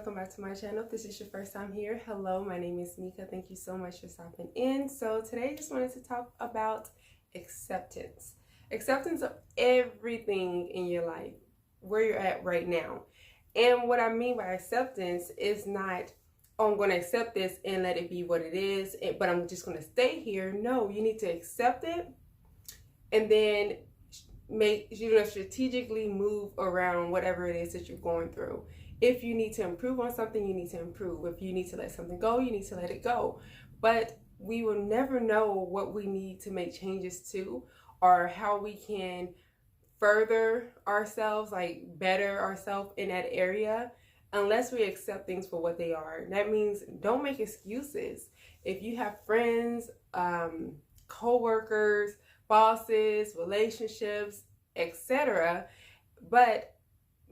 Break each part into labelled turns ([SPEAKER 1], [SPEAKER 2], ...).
[SPEAKER 1] welcome back to my channel. If this is your first time here, hello, my name is Mika. Thank you so much for stopping in. So today I just wanted to talk about acceptance. Acceptance of everything in your life, where you're at right now. And what I mean by acceptance is not, oh, I'm going to accept this and let it be what it is, but I'm just going to stay here. No, you need to accept it and then strategically move around whatever it is that you're going through. If you need to improve on something, you need to improve. If you need to let something go, you need to let it go. But we will never know what we need to make changes to, or how we can further ourselves, like better ourselves in that area, unless we accept things for what they are. That means don't make excuses. If you have friends, co-workers, bosses, relationships, etc., but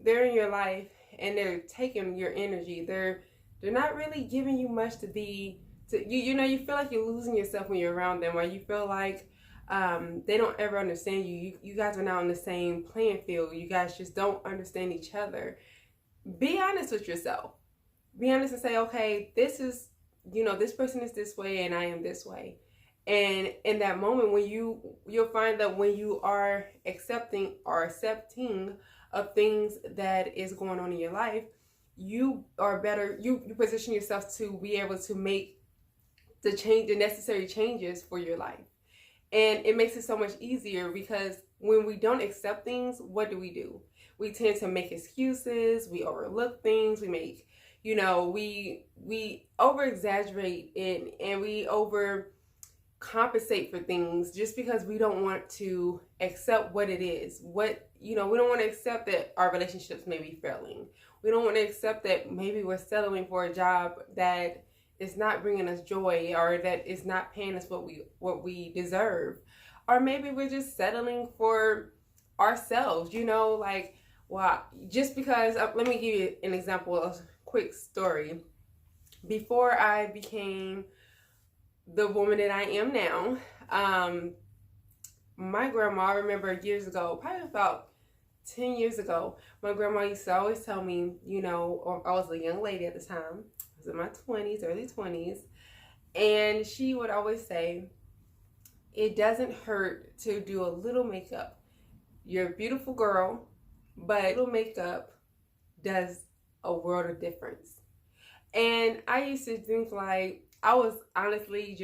[SPEAKER 1] they're in your life and they're taking your energy, they're not really giving you much to be you feel like you're losing yourself when you're around them, or you feel like they don't ever understand you guys are not on the same playing field, you guys just don't understand each other. Be honest with yourself. Be honest and say, okay, this is, this person is this way and I am this way. And in that moment, when you'll find that when you are accepting of things that is going on in your life, you are better, you position yourself to be able to make the necessary changes for your life. And it makes it so much easier, because when we don't accept things, what do? We tend to make excuses, we overlook things, we make, we over exaggerate it, and we over compensate for things just because we don't want to accept what it is. We don't want to accept that our relationships may be failing. We don't want to accept that maybe we're settling for a job that is not bringing us joy, or that is not paying us what we deserve. Or maybe we're just settling for ourselves, just because, let me give you an example, a quick story. Before I became the woman that I am now, my grandma, I remember years ago, probably about 10 years ago, my grandma used to always tell me, I was a young lady at the time, I was in my 20s, early 20s, and she would always say, it doesn't hurt to do a little makeup. You're a beautiful girl, but a little makeup does a world of difference. And I used to think like, I was honestly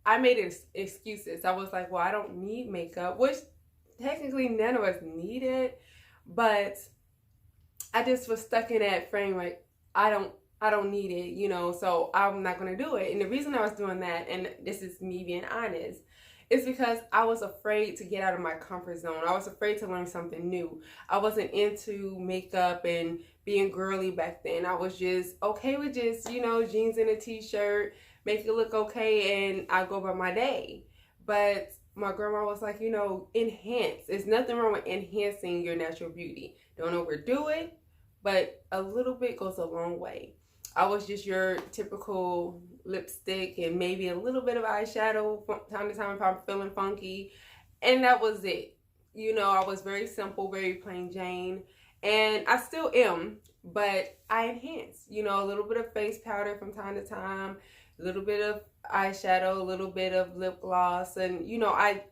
[SPEAKER 1] I made excuses. I was like, well, I don't need makeup, which technically none of us need it, but I just was stuck in that frame, like, I don't need it, so I'm not going to do it. And the reason I was doing that, and this is me being honest, is because I was afraid to get out of my comfort zone. I was afraid to learn something new. I wasn't into makeup and being girly back then. I was just okay with just, jeans and a t-shirt, make it look okay, and I go by my day. But my grandma was like, enhance. There's nothing wrong with enhancing your natural beauty. Don't overdo it, but a little bit goes a long way. I was just your typical lipstick and maybe a little bit of eyeshadow from time to time if I'm feeling funky. And that was it. I was very simple, very plain Jane. And I still am, but I enhance, a little bit of face powder from time to time, a little bit of eyeshadow, a little bit of lip gloss. And,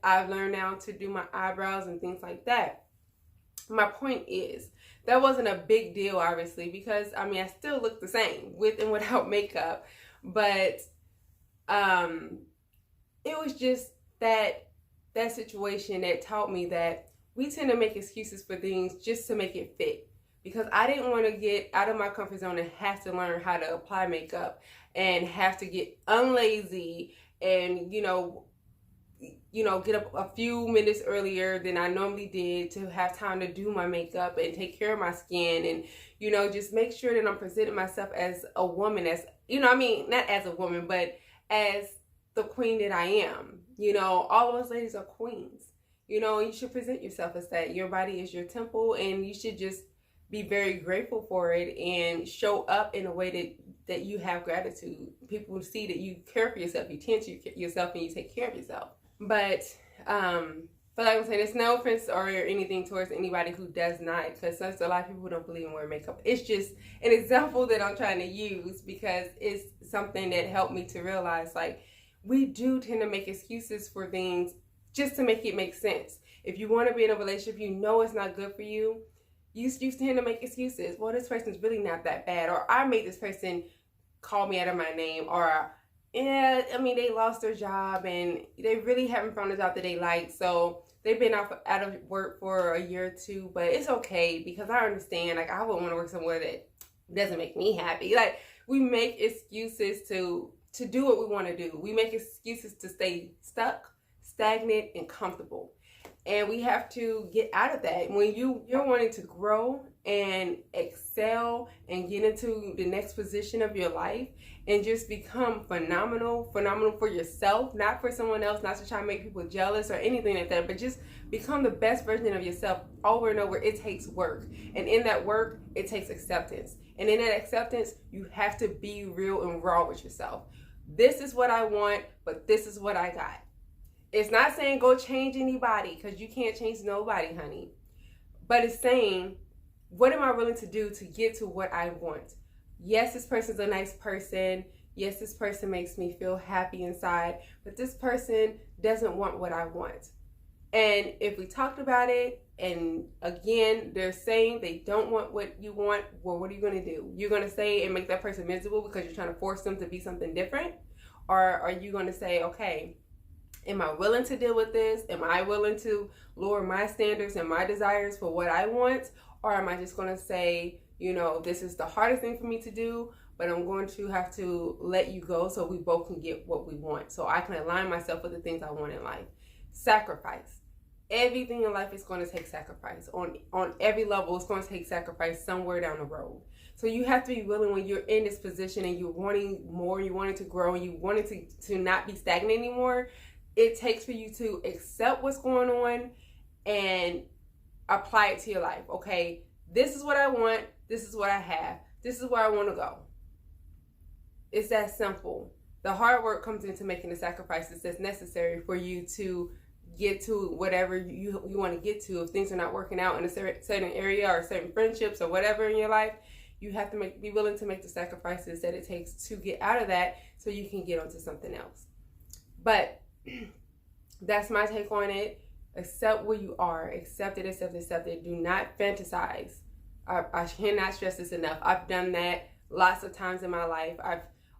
[SPEAKER 1] I've learned now to do my eyebrows and things like that. My point is, that wasn't a big deal, obviously, because, I still look the same with and without makeup. But it was just that situation that taught me that we tend to make excuses for things just to make it fit. Because I didn't want to get out of my comfort zone and have to learn how to apply makeup and have to get unlazy and, get up a few minutes earlier than I normally did to have time to do my makeup and take care of my skin and, just make sure that I'm presenting myself as a woman, as, not as a woman, but as the queen that I am. All of us ladies are queens, and you should present yourself as that. Your body is your temple, and you should just be very grateful for it and show up in a way that you have gratitude. People see that you care for yourself, you tend to yourself, and you take care of yourself. But But like I'm saying, it's no offense or anything towards anybody who does not, because there's a lot of people who don't believe in wearing makeup. It's just an example that I'm trying to use because it's something that helped me to realize, like, we do tend to make excuses for things just to make it make sense. If you want to be in a relationship, you know it's not good for you, you tend to make excuses. Well, this person's really not that bad, or I made this person call me out of my name, or yeah, I mean, they lost their job and they really haven't found a job that they like, so they've been out of work for a year or two, but it's okay because I understand. Like, I wouldn't want to work somewhere that doesn't make me happy. Like, we make excuses to do what we want to do. We make excuses to stay stuck, stagnant, and comfortable. And we have to get out of that. When you're wanting to grow and excel and get into the next position of your life and just become phenomenal for yourself, not for someone else, not to try to make people jealous or anything like that, but just become the best version of yourself over and over. It takes work. And in that work, it takes acceptance. And in that acceptance, you have to be real and raw with yourself. This is what I want, but this is what I got. It's not saying go change anybody, because you can't change nobody, honey. But it's saying, what am I willing to do to get to what I want? Yes, this person's a nice person. Yes, this person makes me feel happy inside. But this person doesn't want what I want. And if we talked about it, and again, they're saying they don't want what you want, well, what are you going to do? You're going to say and make that person miserable because you're trying to force them to be something different? Or are you going to say, okay, am I willing to deal with this? Am I willing to lower my standards and my desires for what I want? Or am I just going to say, you know, this is the hardest thing for me to do, but I'm going to have to let you go so we both can get what we want, so I can align myself with the things I want in life. Sacrifice. Everything in life is going to take sacrifice. On every level, it's going to take sacrifice somewhere down the road. So you have to be willing, when you're in this position and you're wanting more, you wanting to grow, and you wanting to not be stagnant anymore, it takes for you to accept what's going on and apply it to your life. Okay, this is what I want. This is what I have. This is where I want to go. It's that simple. The hard work comes into making the sacrifices that's necessary for you to get to whatever you want to get to. If things are not working out in a certain area or certain friendships or whatever in your life, you have to be willing to make the sacrifices that it takes to get out of that so you can get onto something else. But that's my take on it. Accept where you are. Accept it, accept it, accept it. Do not fantasize. I cannot stress this enough. I've done that lots of times in my life.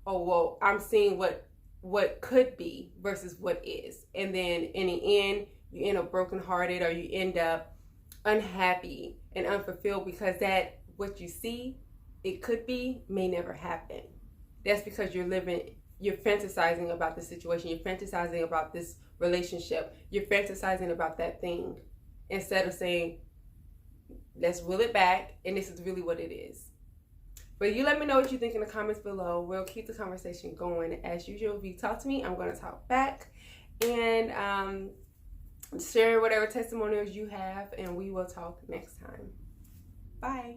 [SPEAKER 1] I'm seeing what could be versus what is. And then in the end, you end up brokenhearted, or you end up unhappy and unfulfilled because that what you see it could be may never happen. That's because you're fantasizing about the situation. You're fantasizing about this relationship. You're fantasizing about that thing instead of saying, let's will it back, and this is really what it is. But you let me know what you think in the comments below. We'll keep the conversation going. As usual, if you talk to me, I'm going to talk back. And share whatever testimonials you have, and we will talk next time. Bye.